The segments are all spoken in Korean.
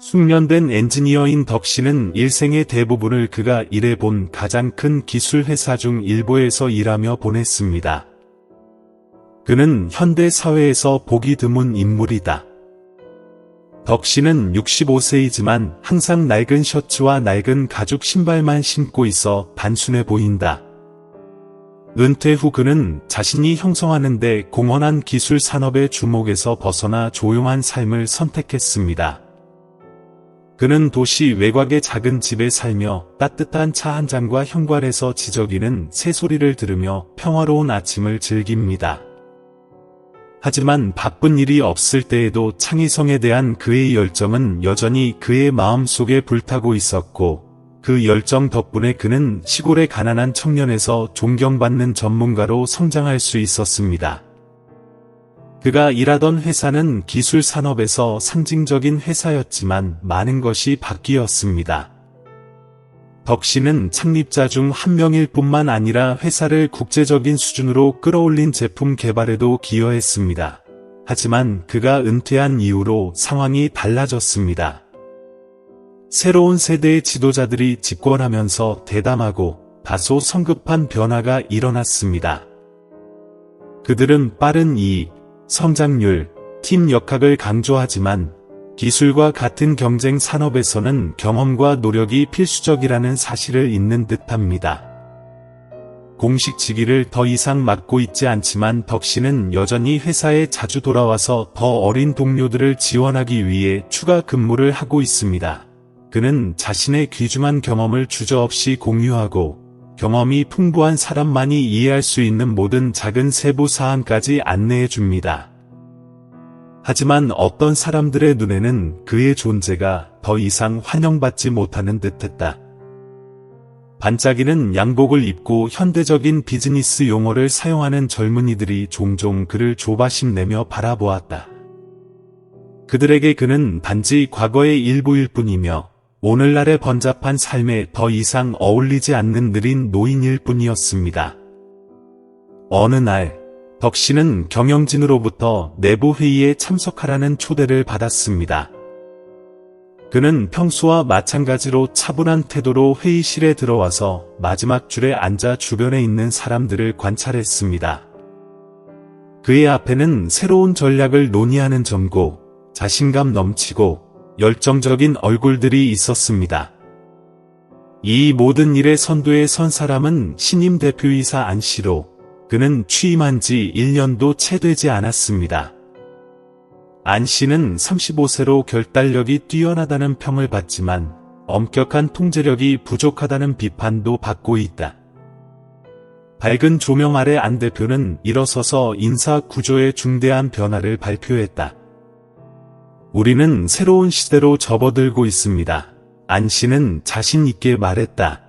숙련된 엔지니어인 덕 씨는 일생의 대부분을 그가 일해본 가장 큰 기술 회사 중 일부에서 일하며 보냈습니다. 그는 현대 사회에서 보기 드문 인물이다. 덕 씨는 65세이지만 항상 낡은 셔츠와 낡은 가죽 신발만 신고 있어 단순해 보인다. 은퇴 후 그는 자신이 형성하는 데 공헌한 기술 산업의 주목에서 벗어나 조용한 삶을 선택했습니다. 그는 도시 외곽의 작은 집에 살며 따뜻한 차 한 잔과 현관에서 지저귀는 새소리를 들으며 평화로운 아침을 즐깁니다. 하지만 바쁜 일이 없을 때에도 창의성에 대한 그의 열정은 여전히 그의 마음속에 불타고 있었고, 그 열정 덕분에 그는 시골의 가난한 청년에서 존경받는 전문가로 성장할 수 있었습니다. 그가 일하던 회사는 기술 산업에서 상징적인 회사였지만 많은 것이 바뀌었습니다. 덕 씨는 창립자 중 한 명일 뿐만 아니라 회사를 국제적인 수준으로 끌어올린 제품 개발에도 기여했습니다. 하지만 그가 은퇴한 이후로 상황이 달라졌습니다. 새로운 세대의 지도자들이 집권하면서 대담하고 다소 성급한 변화가 일어났습니다. 그들은 빠른 이익, 성장률, 팀 역학을 강조하지만 기술과 같은 경쟁 산업에서는 경험과 노력이 필수적이라는 사실을 잊는 듯합니다. 공식 직위를 더 이상 맡고 있지 않지만 덕 씨는 여전히 회사에 자주 돌아와서 더 어린 동료들을 지원하기 위해 추가 근무를 하고 있습니다. 그는 자신의 귀중한 경험을 주저없이 공유하고 경험이 풍부한 사람만이 이해할 수 있는 모든 작은 세부 사항까지 안내해 줍니다. 하지만 어떤 사람들의 눈에는 그의 존재가 더 이상 환영받지 못하는 듯했다. 반짝이는 양복을 입고 현대적인 비즈니스 용어를 사용하는 젊은이들이 종종 그를 조바심 내며 바라보았다. 그들에게 그는 단지 과거의 일부일 뿐이며 오늘날의 번잡한 삶에 더 이상 어울리지 않는 느린 노인일 뿐이었습니다. 어느 날 덕 씨는 경영진으로부터 내부 회의에 참석하라는 초대를 받았습니다. 그는 평소와 마찬가지로 차분한 태도로 회의실에 들어와서 마지막 줄에 앉아 주변에 있는 사람들을 관찰했습니다. 그의 앞에는 새로운 전략을 논의하는 젊고 자신감 넘치고 열정적인 얼굴들이 있었습니다. 이 모든 일의 선두에 선 사람은 신임 대표이사 안 씨로 그는 취임한 지 1년도 채 되지 않았습니다. 안 씨는 35세로 결단력이 뛰어나다는 평을 받지만 엄격한 통제력이 부족하다는 비판도 받고 있다. 밝은 조명 아래 안 대표는 일어서서 인사 구조의 중대한 변화를 발표했다. 우리는 새로운 시대로 접어들고 있습니다. 안 씨는 자신 있게 말했다.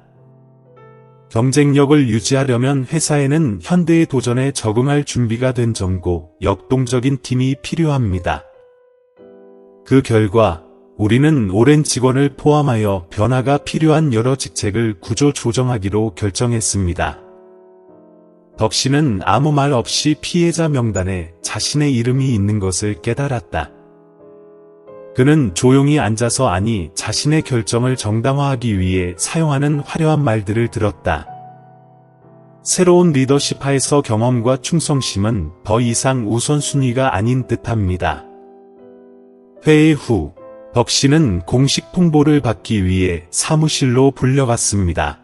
경쟁력을 유지하려면 회사에는 현대의 도전에 적응할 준비가 된 젊고 역동적인 팀이 필요합니다. 그 결과 우리는 오랜 직원을 포함하여 변화가 필요한 여러 직책을 구조 조정하기로 결정했습니다. 덕 씨는 아무 말 없이 피해자 명단에 자신의 이름이 있는 것을 깨달았다. 그는 조용히 앉아서 아니 자신의 결정을 정당화하기 위해 사용하는 화려한 말들을 들었다. 새로운 리더십 하에서 경험과 충성심은 더 이상 우선순위가 아닌 듯합니다. 회의 후 덕 씨는 공식 통보를 받기 위해 사무실로 불려갔습니다.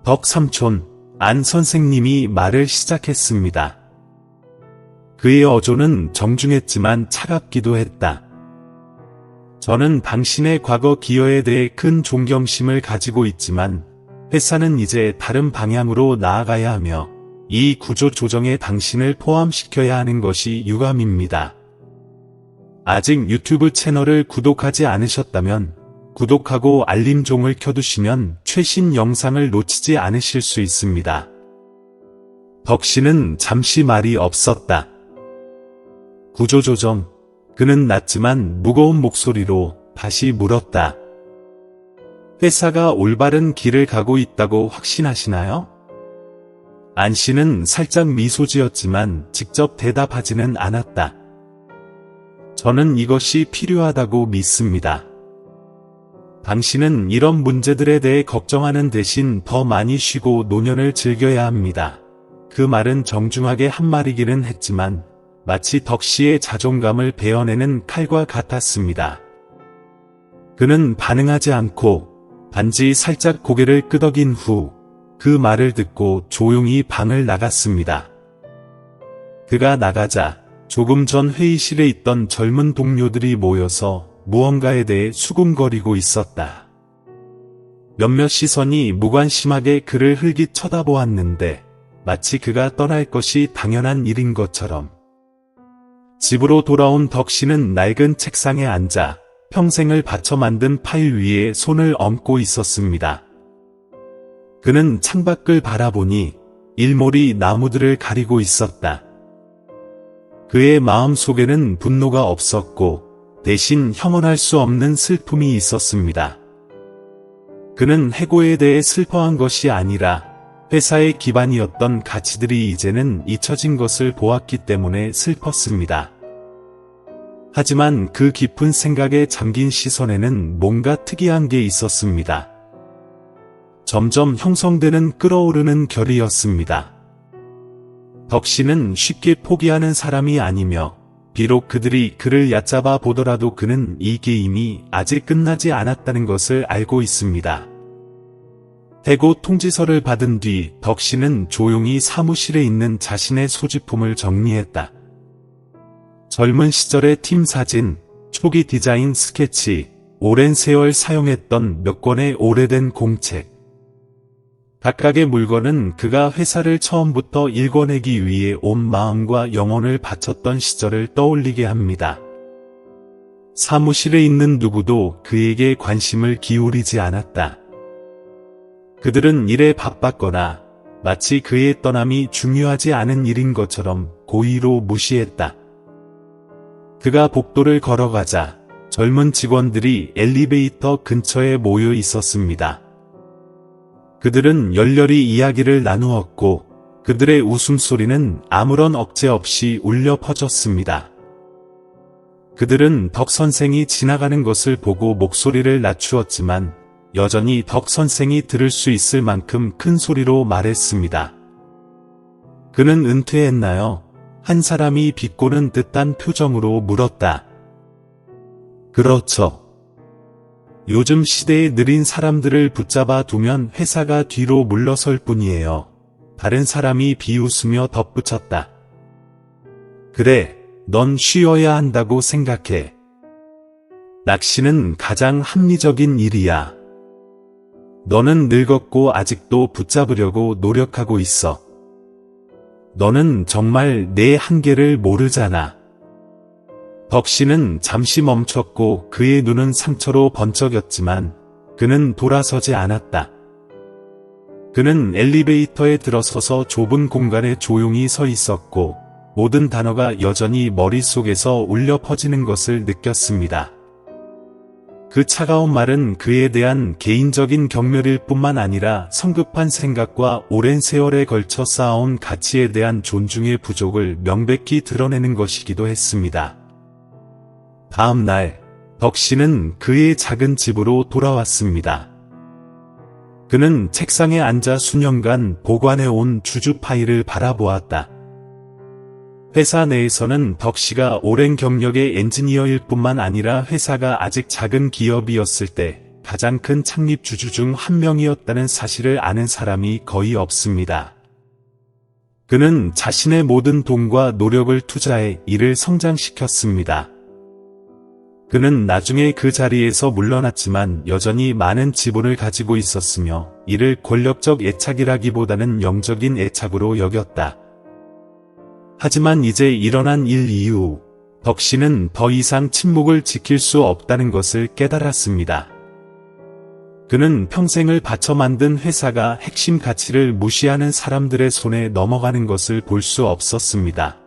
덕 삼촌, 안 선생님이 말을 시작했습니다. 그의 어조는 정중했지만 차갑기도 했다. 저는 당신의 과거 기여에 대해 큰 존경심을 가지고 있지만 회사는 이제 다른 방향으로 나아가야 하며 이 구조 조정에 당신을 포함시켜야 하는 것이 유감입니다. 아직 유튜브 채널을 구독하지 않으셨다면 구독하고 알림종을 켜두시면 최신 영상을 놓치지 않으실 수 있습니다. 덕 씨는 잠시 말이 없었다. 구조조정. 그는 낮지만 무거운 목소리로 다시 물었다. 회사가 올바른 길을 가고 있다고 확신하시나요? 안 씨는 살짝 미소 지었지만 직접 대답하지는 않았다. 저는 이것이 필요하다고 믿습니다. 당신은 이런 문제들에 대해 걱정하는 대신 더 많이 쉬고 노년을 즐겨야 합니다. 그 말은 정중하게 한 말이기는 했지만 마치 덕씨의 자존감을 베어내는 칼과 같았습니다. 그는 반응하지 않고 단지 살짝 고개를 끄덕인 후 그 말을 듣고 조용히 방을 나갔습니다. 그가 나가자 조금 전 회의실에 있던 젊은 동료들이 모여서 무언가에 대해 수군거리고 있었다. 몇몇 시선이 무관심하게 그를 흘깃 쳐다보았는데 마치 그가 떠날 것이 당연한 일인 것처럼. 집으로 돌아온 덕씨는 낡은 책상에 앉아 평생을 바쳐 만든 파일 위에 손을 얹고 있었습니다. 그는 창밖을 바라보니 일몰이 나무들을 가리고 있었다. 그의 마음 속에는 분노가 없었고 대신 형언할 수 없는 슬픔이 있었습니다. 그는 해고에 대해 슬퍼한 것이 아니라 회사의 기반이었던 가치들이 이제는 잊혀진 것을 보았기 때문에 슬펐습니다. 하지만 그 깊은 생각에 잠긴 시선에는 뭔가 특이한 게 있었습니다. 점점 형성되는 끌어오르는 결이었습니다. 덕씨는 쉽게 포기하는 사람이 아니며 비록 그들이 그를 얕잡아 보더라도 그는 이 게임이 아직 끝나지 않았다는 것을 알고 있습니다. 해고 통지서를 받은 뒤 덕씨는 조용히 사무실에 있는 자신의 소지품을 정리했다. 젊은 시절의 팀 사진, 초기 디자인 스케치, 오랜 세월 사용했던 몇 권의 오래된 공책. 각각의 물건은 그가 회사를 처음부터 일궈내기 위해 온 마음과 영혼을 바쳤던 시절을 떠올리게 합니다. 사무실에 있는 누구도 그에게 관심을 기울이지 않았다. 그들은 일에 바빴거나 마치 그의 떠남이 중요하지 않은 일인 것처럼 고의로 무시했다. 그가 복도를 걸어가자 젊은 직원들이 엘리베이터 근처에 모여 있었습니다. 그들은 열렬히 이야기를 나누었고 그들의 웃음소리는 아무런 억제 없이 울려 퍼졌습니다. 그들은 덕 선생이 지나가는 것을 보고 목소리를 낮추었지만 여전히 덕 선생이 들을 수 있을 만큼 큰 소리로 말했습니다. 그는 은퇴했나요? 한 사람이 비꼬는 듯한 표정으로 물었다. 그렇죠. 요즘 시대에 느린 사람들을 붙잡아 두면 회사가 뒤로 물러설 뿐이에요. 다른 사람이 비웃으며 덧붙였다. 그래, 넌 쉬어야 한다고 생각해. 낚시는 가장 합리적인 일이야. 너는 늙었고 아직도 붙잡으려고 노력하고 있어. 너는 정말 내 한계를 모르잖아. 덕씨는 잠시 멈췄고 그의 눈은 상처로 번쩍였지만 그는 돌아서지 않았다. 그는 엘리베이터에 들어서서 좁은 공간에 조용히 서 있었고 모든 단어가 여전히 머릿속에서 울려 퍼지는 것을 느꼈습니다. 그 차가운 말은 그에 대한 개인적인 경멸일 뿐만 아니라 성급한 생각과 오랜 세월에 걸쳐 쌓아온 가치에 대한 존중의 부족을 명백히 드러내는 것이기도 했습니다. 다음 날, 덕씨는 그의 작은 집으로 돌아왔습니다. 그는 책상에 앉아 수년간 보관해온 주주 파일을 바라보았다. 회사 내에서는 덕씨가 오랜 경력의 엔지니어일 뿐만 아니라 회사가 아직 작은 기업이었을 때 가장 큰 창립 주주 중 한 명이었다는 사실을 아는 사람이 거의 없습니다. 그는 자신의 모든 돈과 노력을 투자해 이를 성장시켰습니다. 그는 나중에 그 자리에서 물러났지만 여전히 많은 지분을 가지고 있었으며 이를 권력적 애착이라기보다는 영적인 애착으로 여겼다. 하지만 이제 일어난 일 이후 덕씨는 더 이상 침묵을 지킬 수 없다는 것을 깨달았습니다. 그는 평생을 바쳐 만든 회사가 핵심 가치를 무시하는 사람들의 손에 넘어가는 것을 볼 수 없었습니다.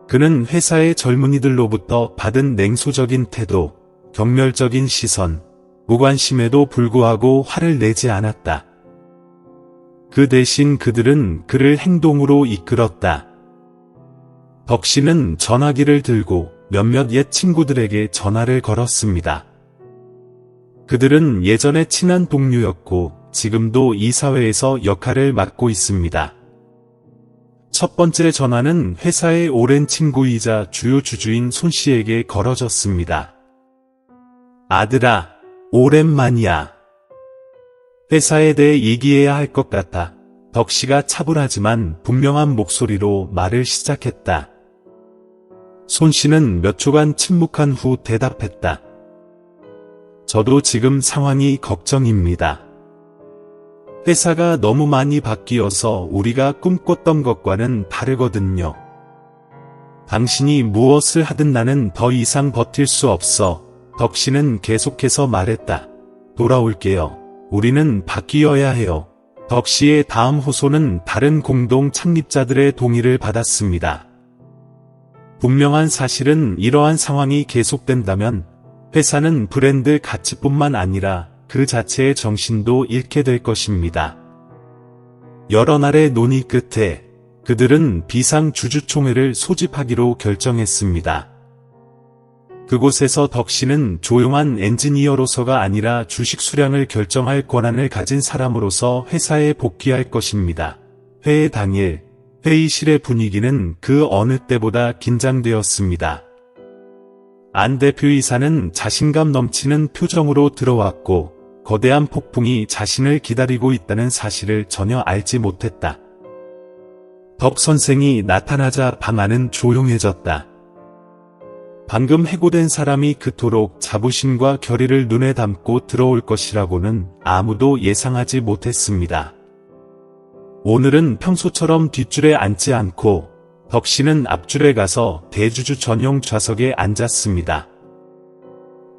그는 회사의 젊은이들로부터 받은 냉소적인 태도, 경멸적인 시선, 무관심에도 불구하고 화를 내지 않았다. 그 대신 그들은 그를 행동으로 이끌었다. 덕씨는 전화기를 들고 몇몇 옛 친구들에게 전화를 걸었습니다. 그들은 예전에 친한 동료였고 지금도 이 사회에서 역할을 맡고 있습니다. 첫 번째 전화는 회사의 오랜 친구이자 주요 주주인 손 씨에게 걸어졌습니다. 아들아, 오랜만이야. 회사에 대해 얘기해야 할 것 같아. 덕 씨가 차분하지만 분명한 목소리로 말을 시작했다. 손 씨는 몇 초간 침묵한 후 대답했다. 저도 지금 상황이 걱정입니다. 회사가 너무 많이 바뀌어서 우리가 꿈꿨던 것과는 다르거든요. 당신이 무엇을 하든 나는 더 이상 버틸 수 없어. 덕 씨는 계속해서 말했다. 돌아올게요. 우리는 바뀌어야 해요. 덕 씨의 다음 호소는 다른 공동 창립자들의 동의를 받았습니다. 분명한 사실은 이러한 상황이 계속된다면 회사는 브랜드 가치뿐만 아니라 그 자체의 정신도 잃게 될 것입니다. 여러 날의 논의 끝에 그들은 비상주주총회를 소집하기로 결정했습니다. 그곳에서 덕 씨는 조용한 엔지니어로서가 아니라 주식 수량을 결정할 권한을 가진 사람으로서 회사에 복귀할 것입니다. 회의 당일, 회의실의 분위기는 그 어느 때보다 긴장되었습니다. 안 대표이사는 자신감 넘치는 표정으로 들어왔고 거대한 폭풍이 자신을 기다리고 있다는 사실을 전혀 알지 못했다. 덕 선생이 나타나자 방 안은 조용해졌다. 방금 해고된 사람이 그토록 자부심과 결의를 눈에 담고 들어올 것이라고는 아무도 예상하지 못했습니다. 오늘은 평소처럼 뒷줄에 앉지 않고 덕 씨는 앞줄에 가서 대주주 전용 좌석에 앉았습니다.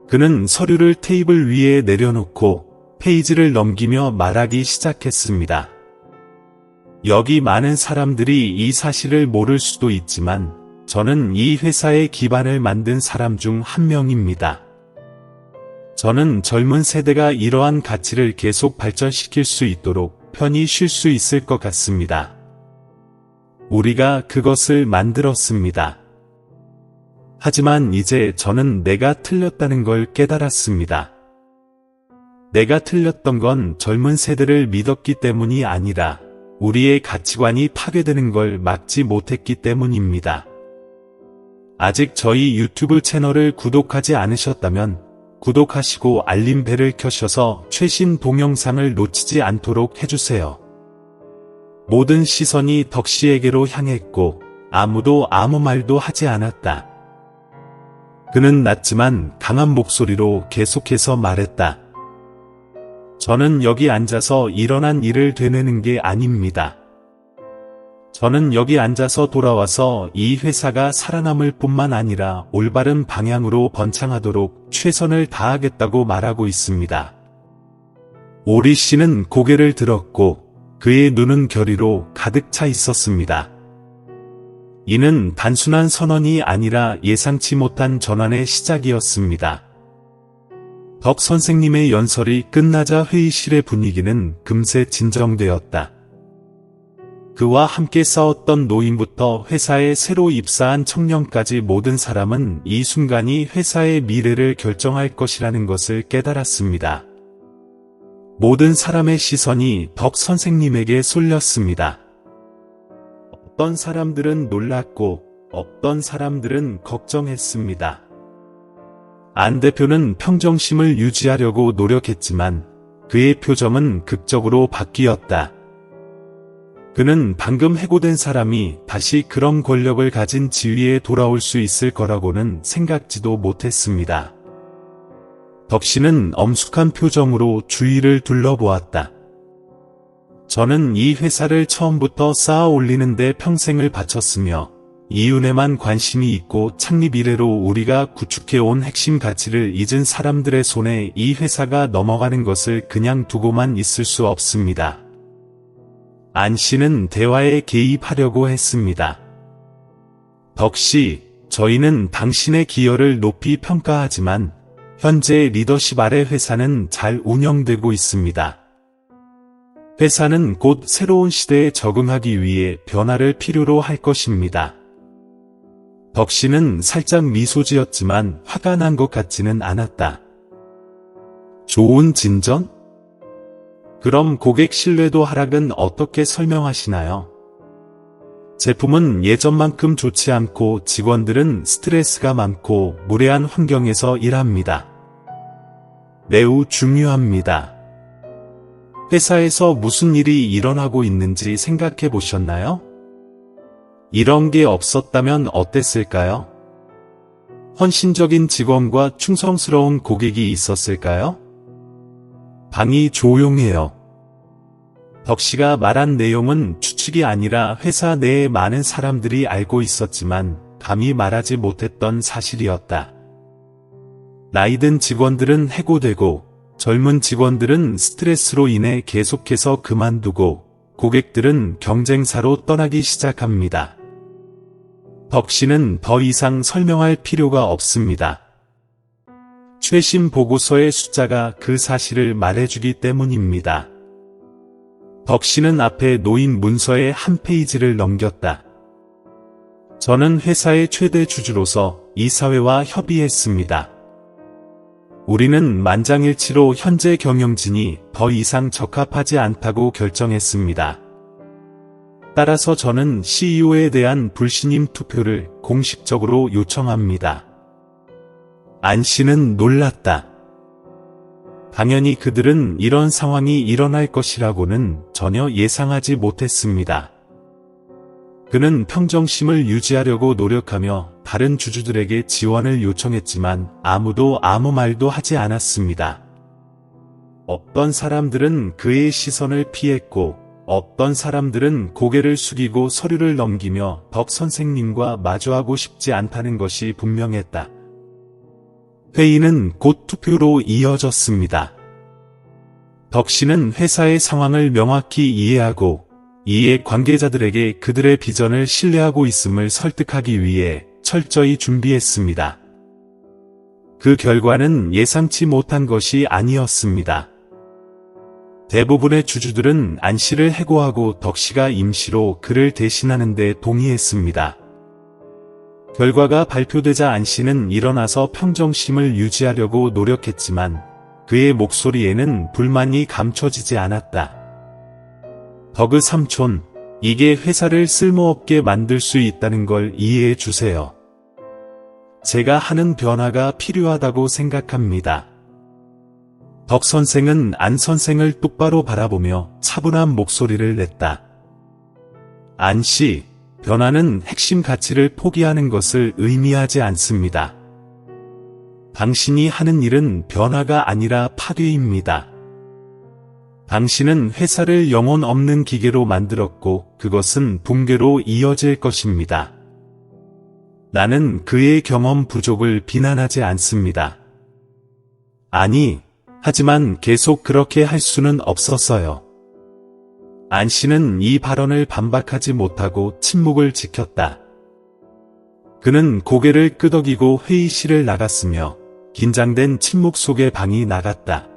그는 서류를 테이블 위에 내려놓고 페이지를 넘기며 말하기 시작했습니다. 여기 많은 사람들이 이 사실을 모를 수도 있지만 저는 이 회사의 기반을 만든 사람 중 한 명입니다. 저는 젊은 세대가 이러한 가치를 계속 발전시킬 수 있도록 편히 쉴 수 있을 것 같습니다. 우리가 그것을 만들었습니다. 하지만 이제 저는 내가 틀렸다는 걸 깨달았습니다. 내가 틀렸던 건 젊은 세대를 믿었기 때문이 아니라 우리의 가치관이 파괴되는 걸 막지 못했기 때문입니다. 아직 저희 유튜브 채널을 구독하지 않으셨다면 구독하시고 알림벨을 켜셔서 최신 동영상을 놓치지 않도록 해주세요. 모든 시선이 덕 씨에게로 향했고 아무도 아무 말도 하지 않았다. 그는 낮지만 강한 목소리로 계속해서 말했다. 저는 여기 앉아서 일어난 일을 되뇌는 게 아닙니다. 저는 여기 앉아서 돌아와서 이 회사가 살아남을 뿐만 아니라 올바른 방향으로 번창하도록 최선을 다하겠다고 말하고 있습니다. 오리 씨는 고개를 들었고 그의 눈은 결의로 가득 차 있었습니다. 이는 단순한 선언이 아니라 예상치 못한 전환의 시작이었습니다. 덕 선생님의 연설이 끝나자 회의실의 분위기는 금세 진정되었다. 그와 함께 싸웠던 노인부터 회사에 새로 입사한 청년까지 모든 사람은 이 순간이 회사의 미래를 결정할 것이라는 것을 깨달았습니다. 모든 사람의 시선이 덕 선생님에게 쏠렸습니다. 어떤 사람들은 놀랐고 어떤 사람들은 걱정했습니다. 안 대표는 평정심을 유지하려고 노력했지만 그의 표정은 극적으로 바뀌었다. 그는 방금 해고된 사람이 다시 그런 권력을 가진 지위에 돌아올 수 있을 거라고는 생각지도 못했습니다. 덕 씨는 엄숙한 표정으로 주위를 둘러보았다. 저는 이 회사를 처음부터 쌓아 올리는데 평생을 바쳤으며 이윤에만 관심이 있고 창립 이래로 우리가 구축해온 핵심 가치를 잊은 사람들의 손에 이 회사가 넘어가는 것을 그냥 두고만 있을 수 없습니다. 안 씨는 대화에 개입하려고 했습니다. 덕 씨, 저희는 당신의 기여를 높이 평가하지만 현재 리더십 아래 회사는 잘 운영되고 있습니다. 회사는 곧 새로운 시대에 적응하기 위해 변화를 필요로 할 것입니다. 덕 씨는 살짝 미소 지었지만 화가 난 것 같지는 않았다. 좋은 진전? 그럼 고객 신뢰도 하락은 어떻게 설명하시나요? 제품은 예전만큼 좋지 않고 직원들은 스트레스가 많고 무례한 환경에서 일합니다. 매우 중요합니다. 회사에서 무슨 일이 일어나고 있는지 생각해 보셨나요? 이런 게 없었다면 어땠을까요? 헌신적인 직원과 충성스러운 고객이 있었을까요? 방이 조용해요. 덕 씨가 말한 내용은 추측이 아니라 회사 내에 많은 사람들이 알고 있었지만 감히 말하지 못했던 사실이었다. 나이든 직원들은 해고되고 젊은 직원들은 스트레스로 인해 계속해서 그만두고 고객들은 경쟁사로 떠나기 시작합니다. 덕 씨는 더 이상 설명할 필요가 없습니다. 최신 보고서의 숫자가 그 사실을 말해주기 때문입니다. 덕 씨는 앞에 놓인 문서의 한 페이지를 넘겼다. 저는 회사의 최대 주주로서 이사회와 협의했습니다. 우리는 만장일치로 현재 경영진이 더 이상 적합하지 않다고 결정했습니다. 따라서 저는 CEO에 대한 불신임 투표를 공식적으로 요청합니다. 안 씨는 놀랐다. 당연히 그들은 이런 상황이 일어날 것이라고는 전혀 예상하지 못했습니다. 그는 평정심을 유지하려고 노력하며 다른 주주들에게 지원을 요청했지만 아무도 아무 말도 하지 않았습니다. 어떤 사람들은 그의 시선을 피했고 어떤 사람들은 고개를 숙이고 서류를 넘기며 덕 선생님과 마주하고 싶지 않다는 것이 분명했다. 회의는 곧 투표로 이어졌습니다. 덕 씨는 회사의 상황을 명확히 이해하고 이해 관계자들에게 그들의 비전을 신뢰하고 있음을 설득하기 위해 철저히 준비했습니다. 그 결과는 예상치 못한 것이 아니었습니다. 대부분의 주주들은 안 씨를 해고하고 덕 씨가 임시로 그를 대신하는 데 동의했습니다. 결과가 발표되자 안 씨는 일어나서 평정심을 유지하려고 노력했지만 그의 목소리에는 불만이 감춰지지 않았다. 덕의 삼촌, 이게 회사를 쓸모없게 만들 수 있다는 걸 이해해 주세요. 제가 하는 변화가 필요하다고 생각합니다. 덕 선생은 안 선생을 똑바로 바라보며 차분한 목소리를 냈다. 안 씨, 변화는 핵심 가치를 포기하는 것을 의미하지 않습니다. 당신이 하는 일은 변화가 아니라 파괴입니다. 당신은 회사를 영혼 없는 기계로 만들었고 그것은 붕괴로 이어질 것입니다. 나는 그의 경험 부족을 비난하지 않습니다. 아니, 하지만 계속 그렇게 할 수는 없었어요. 안 씨는 이 발언을 반박하지 못하고 침묵을 지켰다. 그는 고개를 끄덕이고 회의실을 나갔으며 긴장된 침묵 속에 방이 나갔다.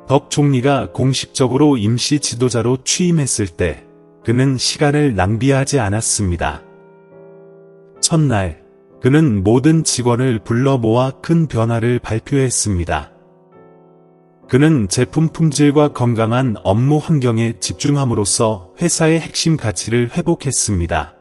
덕 총리가 공식적으로 임시 지도자로 취임했을 때 그는 시간을 낭비하지 않았습니다. 첫날, 그는 모든 직원을 불러 모아 큰 변화를 발표했습니다. 그는 제품 품질과 건강한 업무 환경에 집중함으로써 회사의 핵심 가치를 회복했습니다.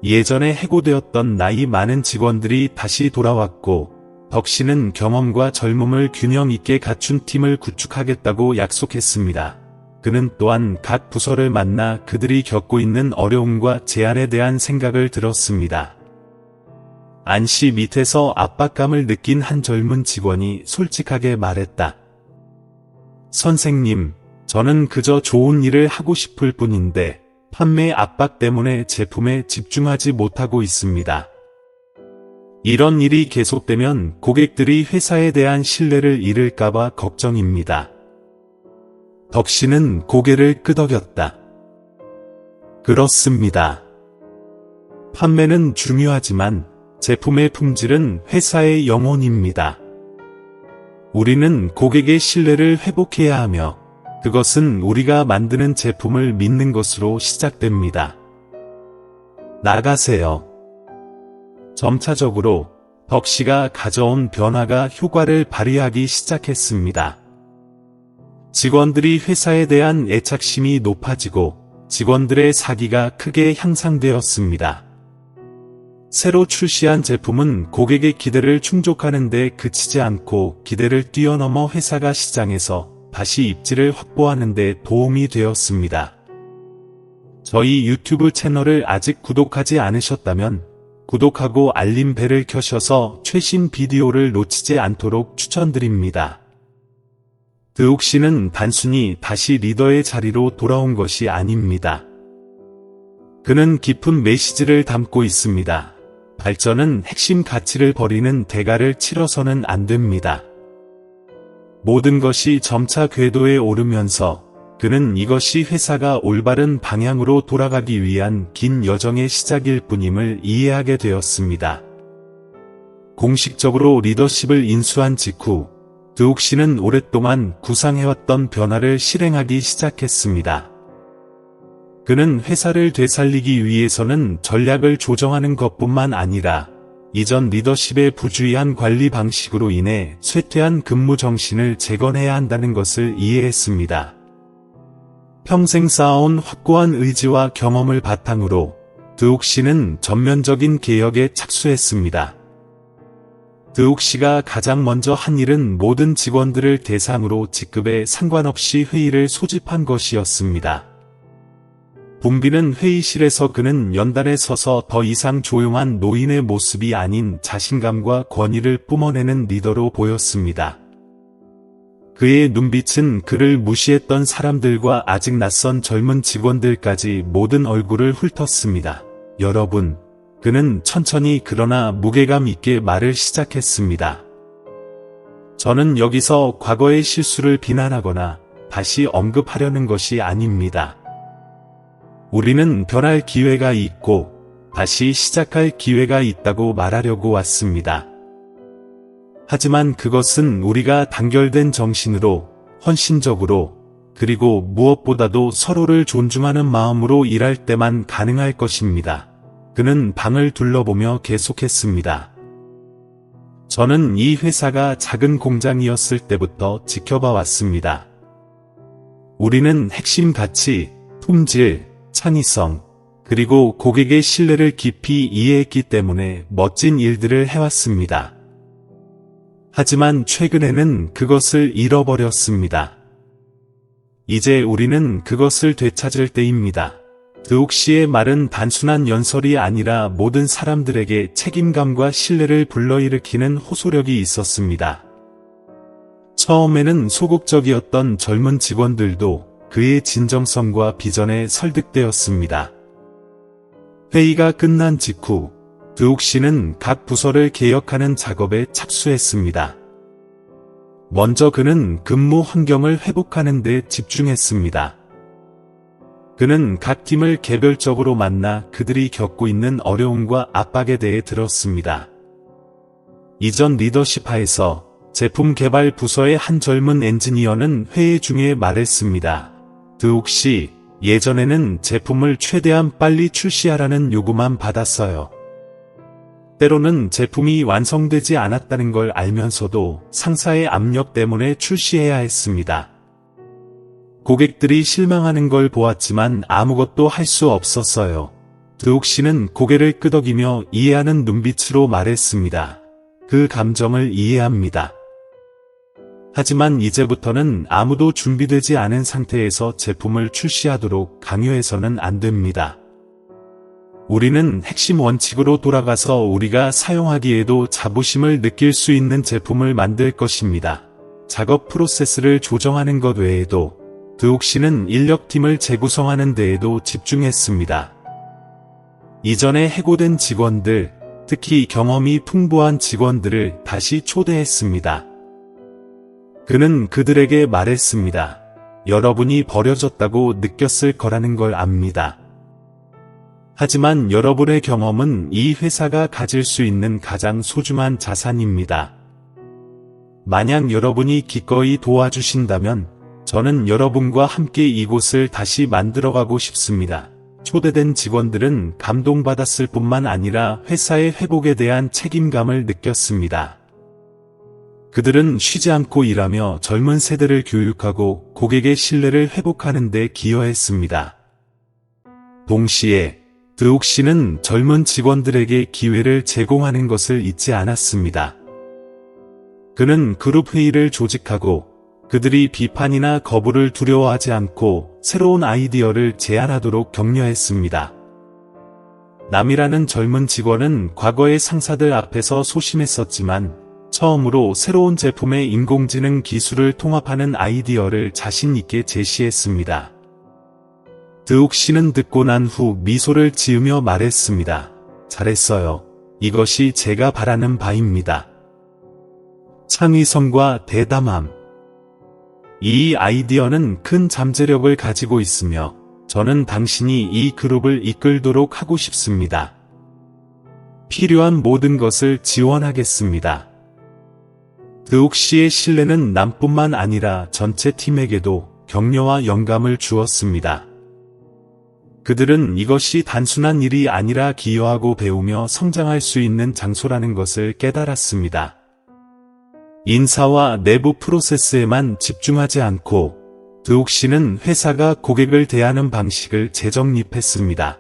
예전에 해고되었던 나이 많은 직원들이 다시 돌아왔고 덕 씨는 경험과 젊음을 균형 있게 갖춘 팀을 구축하겠다고 약속했습니다. 그는 또한 각 부서를 만나 그들이 겪고 있는 어려움과 제한에 대한 생각을 들었습니다. 안 씨 밑에서 압박감을 느낀 한 젊은 직원이 솔직하게 말했다. 선생님, 저는 그저 좋은 일을 하고 싶을 뿐인데 판매 압박 때문에 제품에 집중하지 못하고 있습니다. 이런 일이 계속되면 고객들이 회사에 대한 신뢰를 잃을까봐 걱정입니다. 덕 씨는 고개를 끄덕였다. 그렇습니다. 판매는 중요하지만 제품의 품질은 회사의 영혼입니다. 우리는 고객의 신뢰를 회복해야 하며 그것은 우리가 만드는 제품을 믿는 것으로 시작됩니다. 나가세요. 점차적으로 덕 씨가 가져온 변화가 효과를 발휘하기 시작했습니다. 직원들이 회사에 대한 애착심이 높아지고 직원들의 사기가 크게 향상되었습니다. 새로 출시한 제품은 고객의 기대를 충족하는 데 그치지 않고 기대를 뛰어넘어 회사가 시장에서 다시 입지를 확보하는 데 도움이 되었습니다. 저희 유튜브 채널을 아직 구독하지 않으셨다면 구독하고 알림벨을 켜셔서 최신 비디오를 놓치지 않도록 추천드립니다. 드욱 씨는 단순히 다시 리더의 자리로 돌아온 것이 아닙니다. 그는 깊은 메시지를 담고 있습니다. 발전은 핵심 가치를 버리는 대가를 치러서는 안 됩니다. 모든 것이 점차 궤도에 오르면서 그는 이것이 회사가 올바른 방향으로 돌아가기 위한 긴 여정의 시작일 뿐임을 이해하게 되었습니다. 공식적으로 리더십을 인수한 직후 드욱 씨는 오랫동안 구상해왔던 변화를 실행하기 시작했습니다. 그는 회사를 되살리기 위해서는 전략을 조정하는 것뿐만 아니라 이전 리더십의 부주의한 관리 방식으로 인해 쇠퇴한 근무 정신을 재건해야 한다는 것을 이해했습니다. 평생 쌓아온 확고한 의지와 경험을 바탕으로 드욱 씨는 전면적인 개혁에 착수했습니다. 드욱 씨가 가장 먼저 한 일은 모든 직원들을 대상으로 직급에 상관없이 회의를 소집한 것이었습니다. 붐비는 회의실에서 그는 연단에 서서 더 이상 조용한 노인의 모습이 아닌 자신감과 권위를 뿜어내는 리더로 보였습니다. 그의 눈빛은 그를 무시했던 사람들과 아직 낯선 젊은 직원들까지 모든 얼굴을 훑었습니다. 여러분, 그는 천천히 그러나 무게감 있게 말을 시작했습니다. 저는 여기서 과거의 실수를 비난하거나 다시 언급하려는 것이 아닙니다. 우리는 변할 기회가 있고 다시 시작할 기회가 있다고 말하려고 왔습니다. 하지만 그것은 우리가 단결된 정신으로 헌신적으로 그리고 무엇보다도 서로를 존중하는 마음으로 일할 때만 가능할 것입니다. 그는 방을 둘러보며 계속했습니다. 저는 이 회사가 작은 공장이었을 때부터 지켜봐 왔습니다. 우리는 핵심 가치, 품질, 창의성, 그리고 고객의 신뢰를 깊이 이해했기 때문에 멋진 일들을 해왔습니다. 하지만 최근에는 그것을 잃어버렸습니다. 이제 우리는 그것을 되찾을 때입니다. 드욱 씨의 말은 단순한 연설이 아니라 모든 사람들에게 책임감과 신뢰를 불러일으키는 호소력이 있었습니다. 처음에는 소극적이었던 젊은 직원들도 그의 진정성과 비전에 설득되었습니다. 회의가 끝난 직후 드욱 씨는 각 부서를 개혁하는 작업에 착수했습니다. 먼저 그는 근무 환경을 회복하는 데 집중했습니다. 그는 각 팀을 개별적으로 만나 그들이 겪고 있는 어려움과 압박에 대해 들었습니다. 이전 리더십 하에서 제품 개발 부서의 한 젊은 엔지니어는 회의 중에 말했습니다. 드욱 씨, 예전에는 제품을 최대한 빨리 출시하라는 요구만 받았어요. 때로는 제품이 완성되지 않았다는 걸 알면서도 상사의 압력 때문에 출시해야 했습니다. 고객들이 실망하는 걸 보았지만 아무것도 할 수 없었어요. 드욱 씨는 고개를 끄덕이며 이해하는 눈빛으로 말했습니다. 그 감정을 이해합니다. 하지만 이제부터는 아무도 준비되지 않은 상태에서 제품을 출시하도록 강요해서는 안 됩니다. 우리는 핵심 원칙으로 돌아가서 우리가 사용하기에도 자부심을 느낄 수 있는 제품을 만들 것입니다. 작업 프로세스를 조정하는 것 외에도 드욱 씨는 인력팀을 재구성하는 데에도 집중했습니다. 이전에 해고된 직원들, 특히 경험이 풍부한 직원들을 다시 초대했습니다. 그는 그들에게 말했습니다. 여러분이 버려졌다고 느꼈을 거라는 걸 압니다. 하지만 여러분의 경험은 이 회사가 가질 수 있는 가장 소중한 자산입니다. 만약 여러분이 기꺼이 도와주신다면 저는 여러분과 함께 이곳을 다시 만들어가고 싶습니다. 초대된 직원들은 감동받았을 뿐만 아니라 회사의 회복에 대한 책임감을 느꼈습니다. 그들은 쉬지 않고 일하며 젊은 세대를 교육하고 고객의 신뢰를 회복하는 데 기여했습니다. 동시에 드욱 씨는 젊은 직원들에게 기회를 제공하는 것을 잊지 않았습니다. 그는 그룹 회의를 조직하고 그들이 비판이나 거부를 두려워하지 않고 새로운 아이디어를 제안하도록 격려했습니다. 남이라는 젊은 직원은 과거의 상사들 앞에서 소심했었지만 처음으로 새로운 제품의 인공지능 기술을 통합하는 아이디어를 자신 있게 제시했습니다. 드욱 씨는 듣고 난 후 미소를 지으며 말했습니다. 잘했어요. 이것이 제가 바라는 바입니다. 창의성과 대담함. 이 아이디어는 큰 잠재력을 가지고 있으며 저는 당신이 이 그룹을 이끌도록 하고 싶습니다. 필요한 모든 것을 지원하겠습니다. 드욱 씨의 신뢰는 남뿐만 아니라 전체 팀에게도 격려와 영감을 주었습니다. 그들은 이것이 단순한 일이 아니라 기여하고 배우며 성장할 수 있는 장소라는 것을 깨달았습니다. 인사와 내부 프로세스에만 집중하지 않고 드욱 씨는 회사가 고객을 대하는 방식을 재정립했습니다.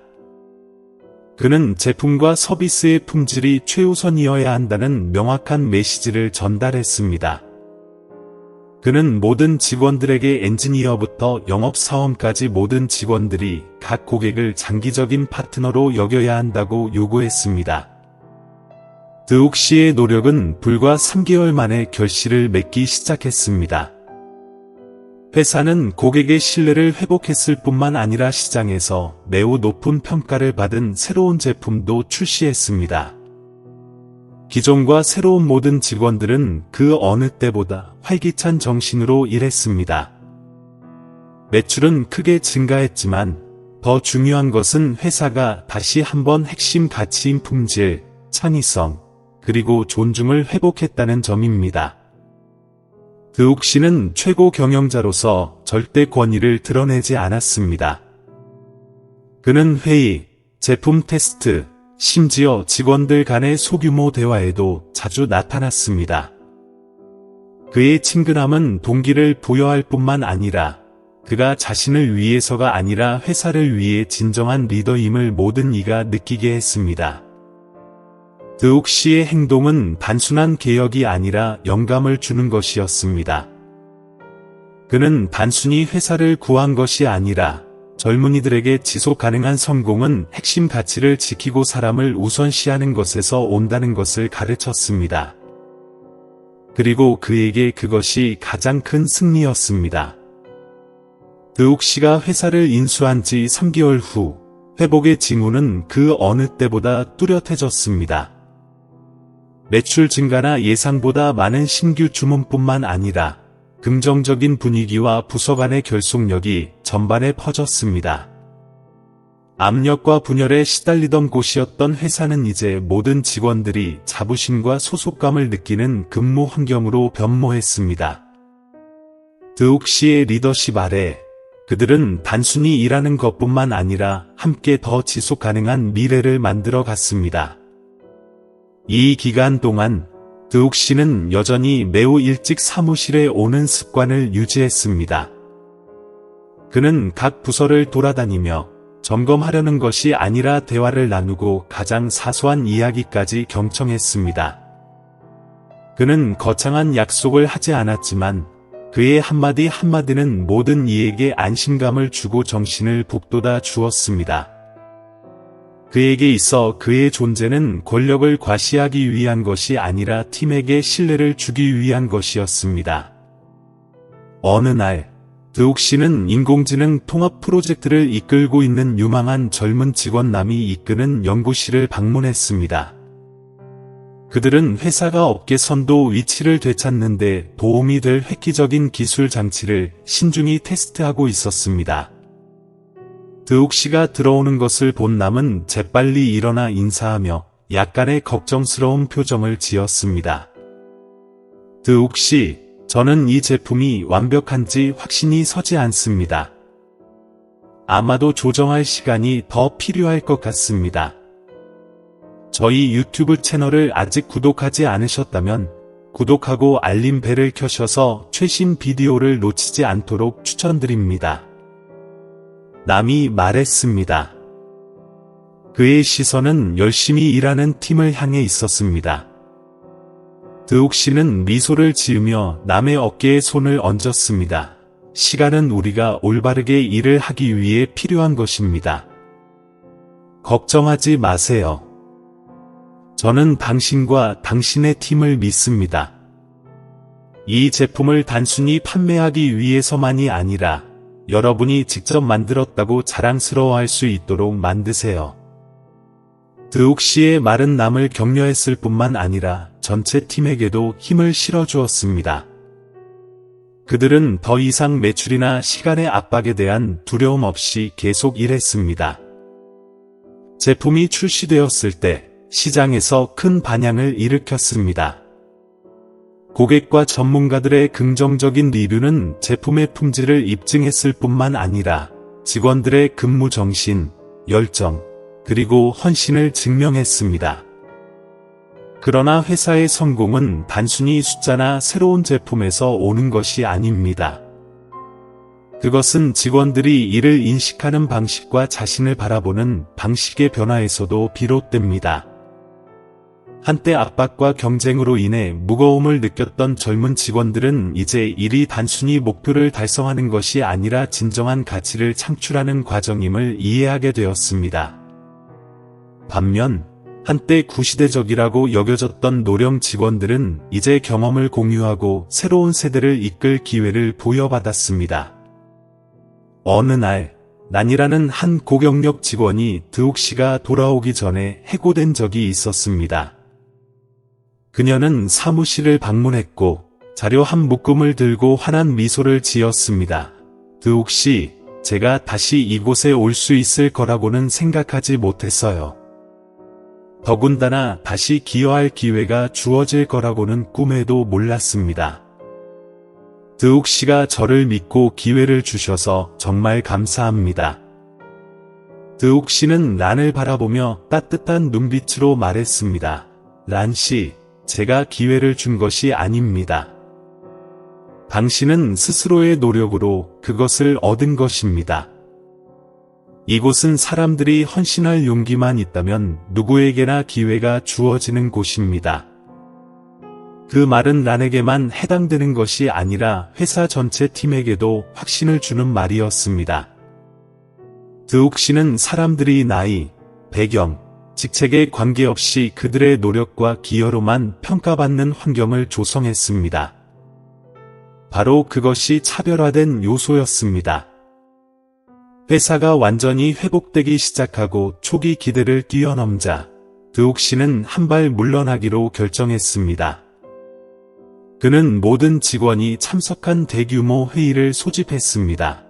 그는 제품과 서비스의 품질이 최우선이어야 한다는 명확한 메시지를 전달했습니다. 그는 모든 직원들에게 엔지니어부터 영업사원까지 모든 직원들이 각 고객을 장기적인 파트너로 여겨야 한다고 요구했습니다. 드욱 씨의 노력은 불과 3개월 만에 결실을 맺기 시작했습니다. 회사는 고객의 신뢰를 회복했을 뿐만 아니라 시장에서 매우 높은 평가를 받은 새로운 제품도 출시했습니다. 기존과 새로운 모든 직원들은 그 어느 때보다 활기찬 정신으로 일했습니다. 매출은 크게 증가했지만 더 중요한 것은 회사가 다시 한번 핵심 가치인 품질, 창의성, 그리고 존중을 회복했다는 점입니다. 드욱 씨는 최고 경영자로서 절대 권위를 드러내지 않았습니다. 그는 회의, 제품 테스트, 심지어 직원들 간의 소규모 대화에도 자주 나타났습니다. 그의 친근함은 동기를 부여할 뿐만 아니라 그가 자신을 위해서가 아니라 회사를 위해 진정한 리더임을 모든 이가 느끼게 했습니다. 드욱 씨의 행동은 단순한 개혁이 아니라 영감을 주는 것이었습니다. 그는 단순히 회사를 구한 것이 아니라 젊은이들에게 지속 가능한 성공은 핵심 가치를 지키고 사람을 우선시하는 것에서 온다는 것을 가르쳤습니다. 그리고 그에게 그것이 가장 큰 승리였습니다. 드욱 씨가 회사를 인수한 지 3개월 후 회복의 징후는 그 어느 때보다 뚜렷해졌습니다. 매출 증가나 예상보다 많은 신규 주문뿐만 아니라 긍정적인 분위기와 부서 간의 결속력이 전반에 퍼졌습니다. 압력과 분열에 시달리던 곳이었던 회사는 이제 모든 직원들이 자부심과 소속감을 느끼는 근무 환경으로 변모했습니다. 드욱 씨의 리더십 아래 그들은 단순히 일하는 것뿐만 아니라 함께 더 지속 가능한 미래를 만들어 갔습니다. 이 기간 동안 드욱 씨는 여전히 매우 일찍 사무실에 오는 습관을 유지했습니다. 그는 각 부서를 돌아다니며 점검하려는 것이 아니라 대화를 나누고 가장 사소한 이야기까지 경청했습니다. 그는 거창한 약속을 하지 않았지만 그의 한마디 한마디는 모든 이에게 안심감을 주고 정신을 북돋아 주었습니다. 그에게 있어 그의 존재는 권력을 과시하기 위한 것이 아니라 팀에게 신뢰를 주기 위한 것이었습니다. 어느 날, 드욱 씨는 인공지능 통합 프로젝트를 이끌고 있는 유망한 젊은 직원 남이 이끄는 연구실을 방문했습니다. 그들은 회사가 업계 선도 위치를 되찾는 데 도움이 될 획기적인 기술 장치를 신중히 테스트하고 있었습니다. 드욱 씨가 들어오는 것을 본 남은 재빨리 일어나 인사하며 약간의 걱정스러운 표정을 지었습니다. 드욱 씨, 저는 이 제품이 완벽한지 확신이 서지 않습니다. 아마도 조정할 시간이 더 필요할 것 같습니다. 저희 유튜브 채널을 아직 구독하지 않으셨다면 구독하고 알림벨을 켜셔서 최신 비디오를 놓치지 않도록 추천드립니다. 남이 말했습니다. 그의 시선은 열심히 일하는 팀을 향해 있었습니다. 드욱 씨는 미소를 지으며 남의 어깨에 손을 얹었습니다. 시간은 우리가 올바르게 일을 하기 위해 필요한 것입니다. 걱정하지 마세요. 저는 당신과 당신의 팀을 믿습니다. 이 제품을 단순히 판매하기 위해서만이 아니라 여러분이 직접 만들었다고 자랑스러워할 수 있도록 만드세요. 드욱 씨의 말은 남을 격려했을 뿐만 아니라 전체 팀에게도 힘을 실어주었습니다. 그들은 더 이상 매출이나 시간의 압박에 대한 두려움 없이 계속 일했습니다. 제품이 출시되었을 때 시장에서 큰 반향을 일으켰습니다. 고객과 전문가들의 긍정적인 리뷰는 제품의 품질을 입증했을 뿐만 아니라 직원들의 근무 정신, 열정, 그리고 헌신을 증명했습니다. 그러나 회사의 성공은 단순히 숫자나 새로운 제품에서 오는 것이 아닙니다. 그것은 직원들이 이를 인식하는 방식과 자신을 바라보는 방식의 변화에서도 비롯됩니다. 한때 압박과 경쟁으로 인해 무거움을 느꼈던 젊은 직원들은 이제 일이 단순히 목표를 달성하는 것이 아니라 진정한 가치를 창출하는 과정임을 이해하게 되었습니다. 반면 한때 구시대적이라고 여겨졌던 노령 직원들은 이제 경험을 공유하고 새로운 세대를 이끌 기회를 부여받았습니다. 어느 날 난이라는 한 고경력 직원이 드욱 씨가 돌아오기 전에 해고된 적이 있었습니다. 그녀는 사무실을 방문했고 자료 한 묶음을 들고 환한 미소를 지었습니다. 드욱 씨, 제가 다시 이곳에 올 수 있을 거라고는 생각하지 못했어요. 더군다나 다시 기여할 기회가 주어질 거라고는 꿈에도 몰랐습니다. 드욱 씨가 저를 믿고 기회를 주셔서 정말 감사합니다. 드욱 씨는 란을 바라보며 따뜻한 눈빛으로 말했습니다. 란 씨, 제가 기회를 준 것이 아닙니다. 당신은 스스로의 노력으로 그것을 얻은 것입니다. 이곳은 사람들이 헌신할 용기만 있다면 누구에게나 기회가 주어지는 곳입니다. 그 말은 란에게만 해당되는 것이 아니라 회사 전체 팀에게도 확신을 주는 말이었습니다. 드욱 씨는 사람들이 나이, 배경, 직책에 관계없이 그들의 노력과 기여로만 평가받는 환경을 조성했습니다. 바로 그것이 차별화된 요소였습니다. 회사가 완전히 회복되기 시작하고 초기 기대를 뛰어넘자 드욱 씨는 한 발 물러나기로 결정했습니다. 그는 모든 직원이 참석한 대규모 회의를 소집했습니다.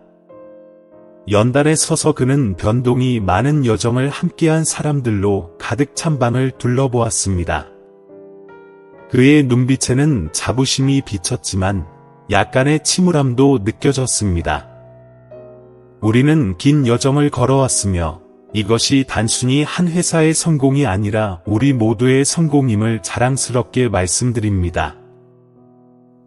연단에 서서 그는 변동이 많은 여정을 함께한 사람들로 가득 찬 방을 둘러보았습니다. 그의 눈빛에는 자부심이 비쳤지만 약간의 침울함도 느껴졌습니다. 우리는 긴 여정을 걸어왔으며 이것이 단순히 한 회사의 성공이 아니라 우리 모두의 성공임을 자랑스럽게 말씀드립니다.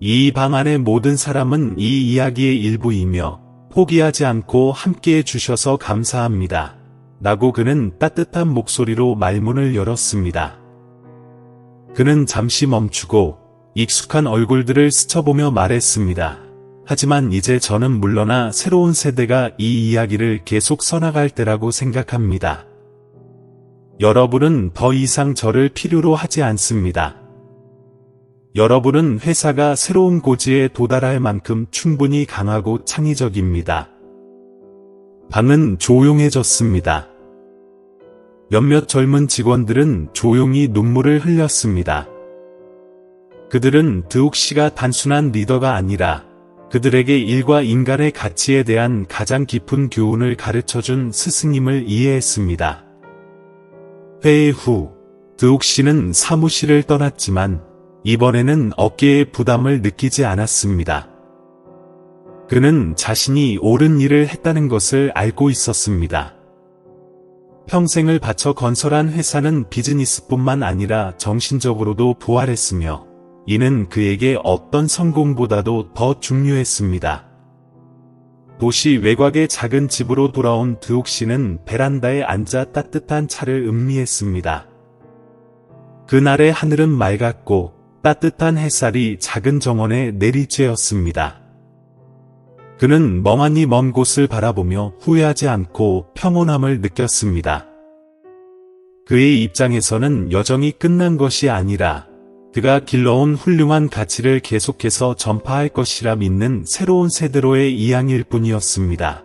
이 방 안의 모든 사람은 이 이야기의 일부이며 포기하지 않고 함께해 주셔서 감사합니다. 라고 그는 따뜻한 목소리로 말문을 열었습니다. 그는 잠시 멈추고 익숙한 얼굴들을 스쳐보며 말했습니다. 하지만 이제 저는 물러나 새로운 세대가 이 이야기를 계속 써나갈 때라고 생각합니다. 여러분은 더 이상 저를 필요로 하지 않습니다. 여러분은 회사가 새로운 고지에 도달할 만큼 충분히 강하고 창의적입니다. 방은 조용해졌습니다. 몇몇 젊은 직원들은 조용히 눈물을 흘렸습니다. 그들은 드욱 씨가 단순한 리더가 아니라 그들에게 일과 인간의 가치에 대한 가장 깊은 교훈을 가르쳐준 스승님을 이해했습니다. 회의 후 드욱 씨는 사무실을 떠났지만 이번에는 어깨에 부담을 느끼지 않았습니다. 그는 자신이 옳은 일을 했다는 것을 알고 있었습니다. 평생을 바쳐 건설한 회사는 비즈니스뿐만 아니라 정신적으로도 부활했으며 이는 그에게 어떤 성공보다도 더 중요했습니다. 도시 외곽의 작은 집으로 돌아온 드욱 씨는 베란다에 앉아 따뜻한 차를 음미했습니다. 그날의 하늘은 맑았고 따뜻한 햇살이 작은 정원에 내리쬐었습니다. 그는 멍하니 먼 곳을 바라보며 후회하지 않고 평온함을 느꼈습니다. 그의 입장에서는 여정이 끝난 것이 아니라 그가 길러온 훌륭한 가치를 계속해서 전파할 것이라 믿는 새로운 세대로의 이양일 뿐이었습니다.